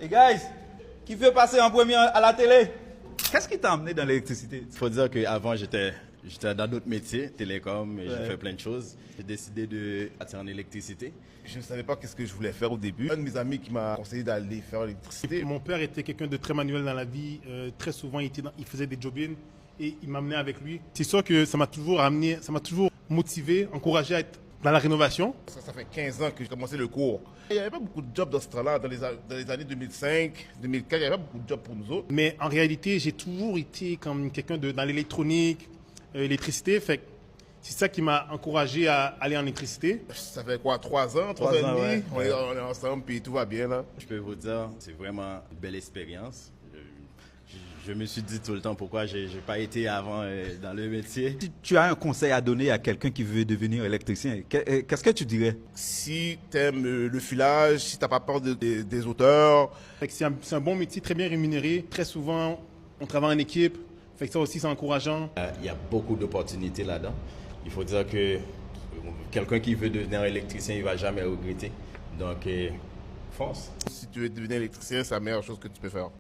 Et guys, qui veut passer en premier à la télé? Qu'est-ce qui t'a amené dans l'électricité? Il faut dire qu'avant, j'étais dans d'autres métiers, télécom, et j'ai fait plein de choses. J'ai décidé de partir en électricité. Je ne savais pas qu'est-ce que je voulais faire au début. Un de mes amis qui m'a conseillé d'aller faire l'électricité. Mon père était quelqu'un de très manuel dans la vie. Très souvent, il faisait des job-in et il m'amenait avec lui. C'est sûr que ça m'a toujours amené, ça m'a toujours motivé, encouragé à être dans la rénovation. Ça fait 15 ans que j'ai commencé le cours. Il n'y avait pas beaucoup de jobs dans ce temps-là. Dans les années 2005, 2004, il n'y avait pas beaucoup de jobs pour nous autres. Mais en réalité, j'ai toujours été comme quelqu'un dans l'électronique, l'électricité. Fait que c'est ça qui m'a encouragé à aller en électricité. Ça fait quoi, 3 ans, 3 ans et demi? ouais. On est ensemble, puis tout va bien là. Je peux vous dire, c'est vraiment une belle expérience. Je me suis dit tout le temps pourquoi j'ai pas été avant dans le métier. Si tu as un conseil à donner à quelqu'un qui veut devenir électricien, qu'est-ce que tu dirais? Si tu aimes le filage, si tu n'as pas peur des auteurs. Fait que c'est un bon métier, très bien rémunéré. Très souvent, on travaille en équipe. Fait que ça aussi, c'est encourageant. Il y a beaucoup d'opportunités là-dedans. Il faut dire que quelqu'un qui veut devenir électricien, il va jamais regretter. Donc, fonce. Si tu veux devenir électricien, c'est la meilleure chose que tu peux faire.